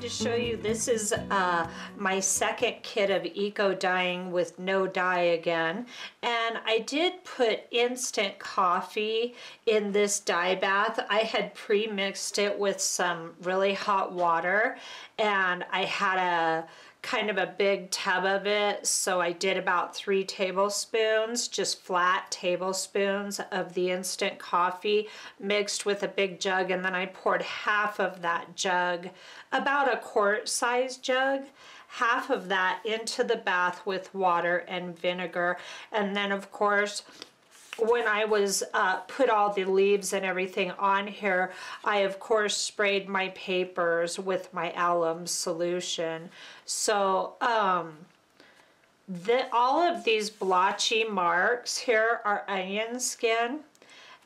to show you, this is my second kit of eco dyeing with no dye again, and I did put instant coffee in this dye bath. I had pre-mixed it with some really hot water, and I had a kind of a big tub of it, so I did about 3 tablespoons, just flat tablespoons of the instant coffee mixed with a big jug, and then I poured half of that jug, about a quart size jug, half of that into the bath with water and vinegar. And then of course, when I was put all the leaves and everything on here, I of course sprayed my papers with my alum solution. So all of these blotchy marks here are onion skin,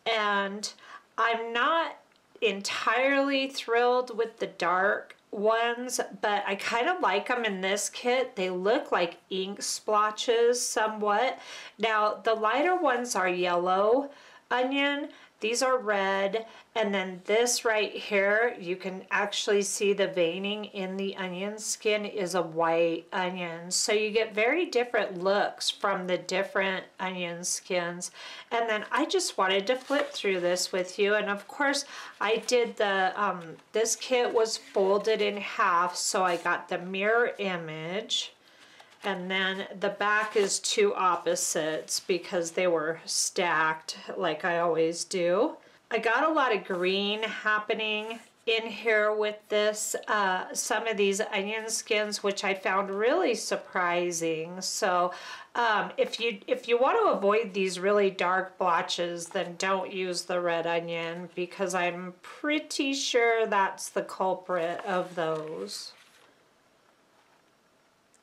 and I'm not entirely thrilled with the dark ones, but I kind of like them in this kit. They look like ink splotches somewhat. Now the lighter ones are yellow onion, these are red, and then this right here, you can actually see the veining in the onion skin is a white onion. So you get very different looks from the different onion skins. And then I just wanted to flip through this with you, and of course I did the this kit was folded in half, so I got the mirror image, and then the back is 2 opposites because they were stacked like I always do. I got a lot of green happening in here with this, some of these onion skins, which I found really surprising. So if you want to avoid these really dark blotches, then don't use the red onion, because I'm pretty sure that's the culprit of those.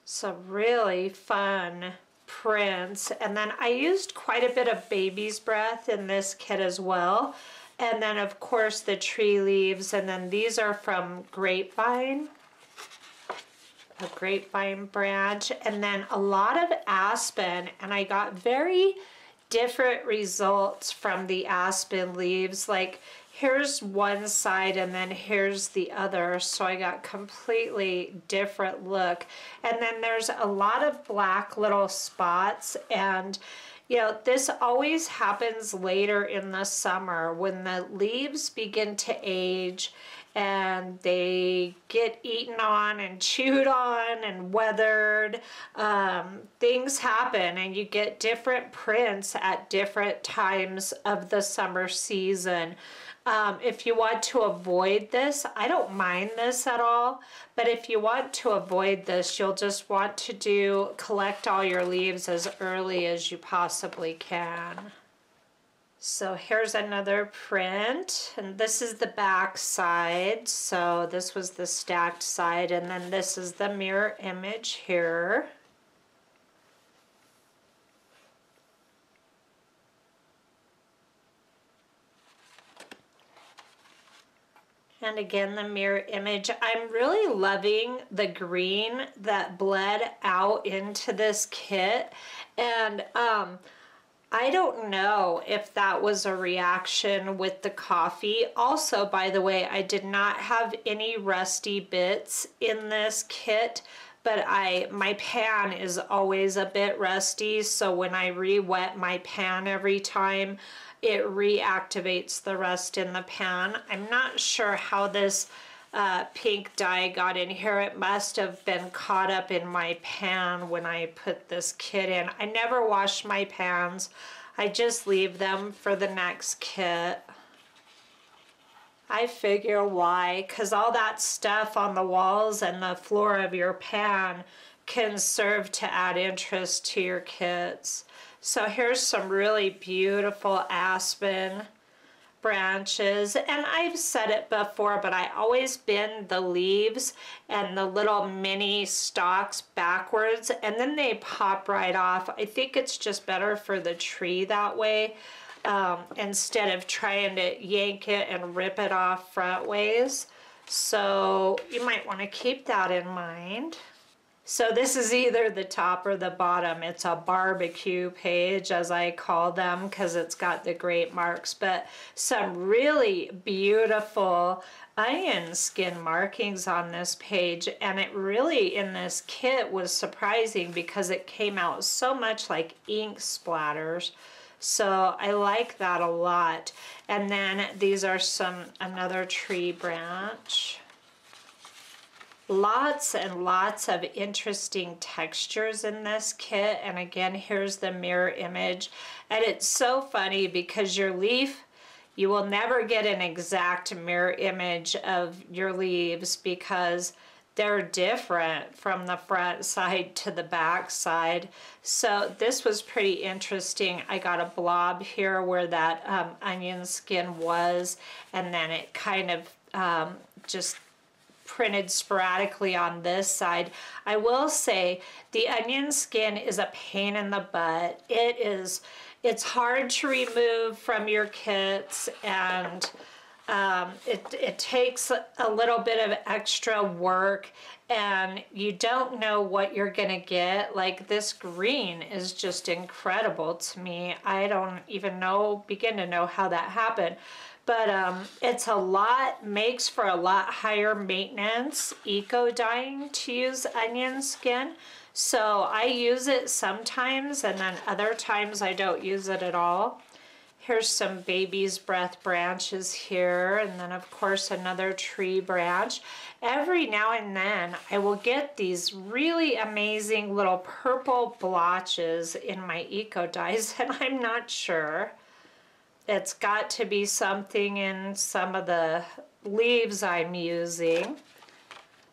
Some really fun prints, and then I used quite a bit of baby's breath in this kit as well, and then of course the tree leaves, and then these are from grapevine, a grapevine branch, and then a lot of aspen, and I got very different results from the aspen leaves. Like here's one side and then here's the other, so I got completely different look. And then there's a lot of black little spots, and you know, this always happens later in the summer when the leaves begin to age and they get eaten on and chewed on and weathered. Things happen and you get different prints at different times of the summer season. If you want to avoid this, I don't mind this at all, but if you want to avoid this, you'll just want to collect all your leaves as early as you possibly can. So here's another print, and this is the back side. So this was the stacked side, and then this is the mirror image here. And again, the mirror image. I'm really loving the green that bled out into this kit. And I don't know if that was a reaction with the coffee. Also, by the way, I did not have any rusty bits in this kit, but my pan is always a bit rusty, so when I re-wet my pan every time, it reactivates the rust in the pan. I'm not sure how this pink dye got in here. It must have been caught up in my pan when I put this kit in. I never wash my pans. I just leave them for the next kit. I figure why, because all that stuff on the walls and the floor of your pan can serve to add interest to your kits. So here's some really beautiful aspen branches, and I've said it before, but I always bend the leaves and the little mini stalks backwards, and then they pop right off. I think it's just better for the tree that way, instead of trying to yank it and rip it off frontways. So you might want to keep that in mind. So this is either the top or the bottom. It's a barbecue page, as I call them, because it's got the great marks, but some really beautiful onion skin markings on this page. And it really, in this kit, was surprising because it came out so much like ink splatters. So I like that a lot. And then these are another tree branch. Lots and lots of interesting textures in this kit. And again, here's the mirror image. And it's so funny because your leaf, you will never get an exact mirror image of your leaves because they're different from the front side to the back side. So this was pretty interesting. I got a blob here where that onion skin was, and then it kind of just printed sporadically on this side. I will say the onion skin is a pain in the butt. It's hard to remove from your kits, and it takes a little bit of extra work, and you don't know what you're gonna get. Like this green is just incredible to me. I don't even begin to know how that happened. But it's makes for a lot higher maintenance eco dyeing to use onion skin. So I use it sometimes, and then other times I don't use it at all. Here's some baby's breath branches here, and then of course another tree branch. Every now and then I will get these really amazing little purple blotches in my eco dyes, and I'm not sure. It's got to be something in some of the leaves I'm using.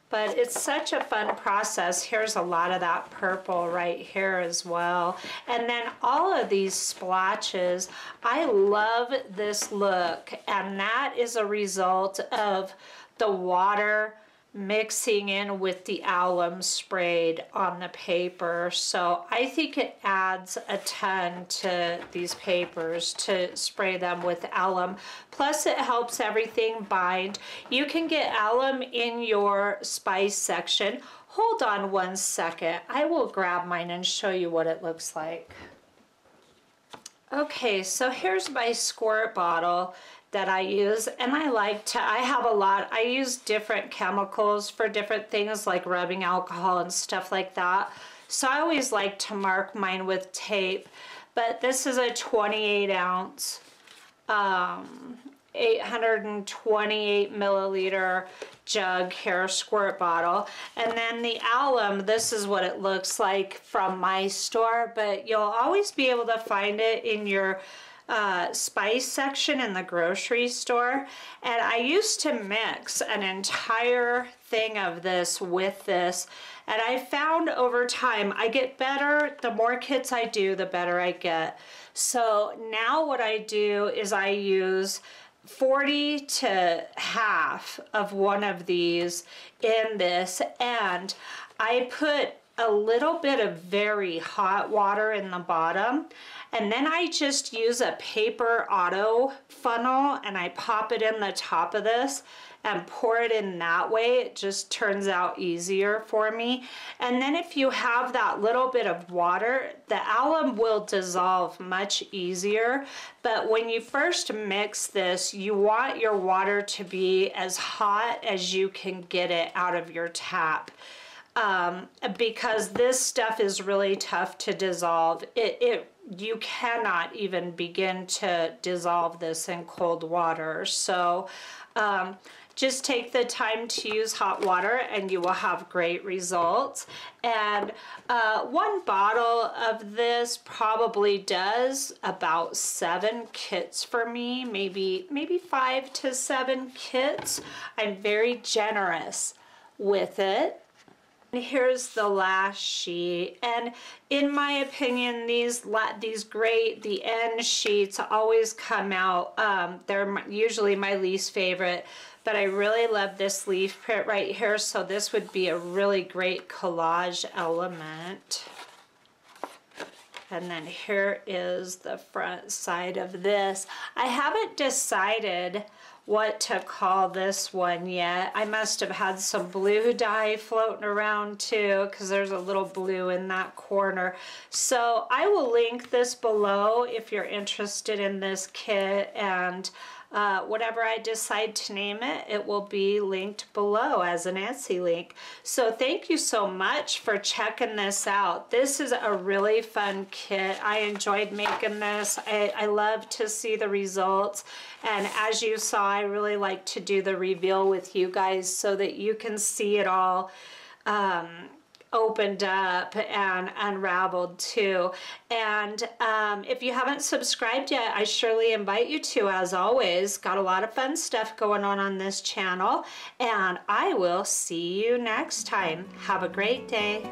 But it's such a fun process. Here's a lot of that purple right here as well. And then all of these splotches, I love this look. And that is a result of the water mixing in with the alum sprayed on the paper. So I think it adds a ton to these papers to spray them with alum. Plus it helps everything bind. You can get alum in your spice section. Hold on one second. I will grab mine and show you what it looks like. Okay, so here's my squirt bottle that I use, and I have a lot. I use different chemicals for different things like rubbing alcohol and stuff like that. So I always like to mark mine with tape, but this is a 28 ounce, 828 milliliter jug here, squirt bottle. And then the alum, this is what it looks like from my store, but you'll always be able to find it in your spice section in the grocery store. And I used to mix an entire thing of this with this, and I found over time I get better. The more kits I do, the better I get. So now what I do is I use 40 to half of one of these in this, and I put a little bit of very hot water in the bottom, and then I just use a paper auto funnel and I pop it in the top of this and pour it in that way. It just turns out easier for me. And then if you have that little bit of water, the alum will dissolve much easier. But when you first mix this, you want your water to be as hot as you can get it out of your tap. Because this stuff is really tough to dissolve. You cannot even begin to dissolve this in cold water. So just take the time to use hot water and you will have great results. And one bottle of this probably does about 7 kits for me, maybe 5 to 7 kits. I'm very generous with it. Here's the last sheet, and in my opinion, the end sheets always come out. They're usually my least favorite, but I really love this leaf print right here, so this would be a really great collage element. And then here is the front side of this. I haven't decided what to call this one yet. I must have had some blue dye floating around too, because there's a little blue in that corner. So I will link this below if you're interested in this kit, and whatever I decide to name it, it will be linked below as an Etsy link. So thank you so much for checking this out. This is a really fun kit. I enjoyed making this. I love to see the results. And as you saw, I really like to do the reveal with you guys so that you can see it all opened up and unraveled too. And if you haven't subscribed yet, I surely invite you to. As always, got a lot of fun stuff going on this channel, and I will see you next time. Have a great day.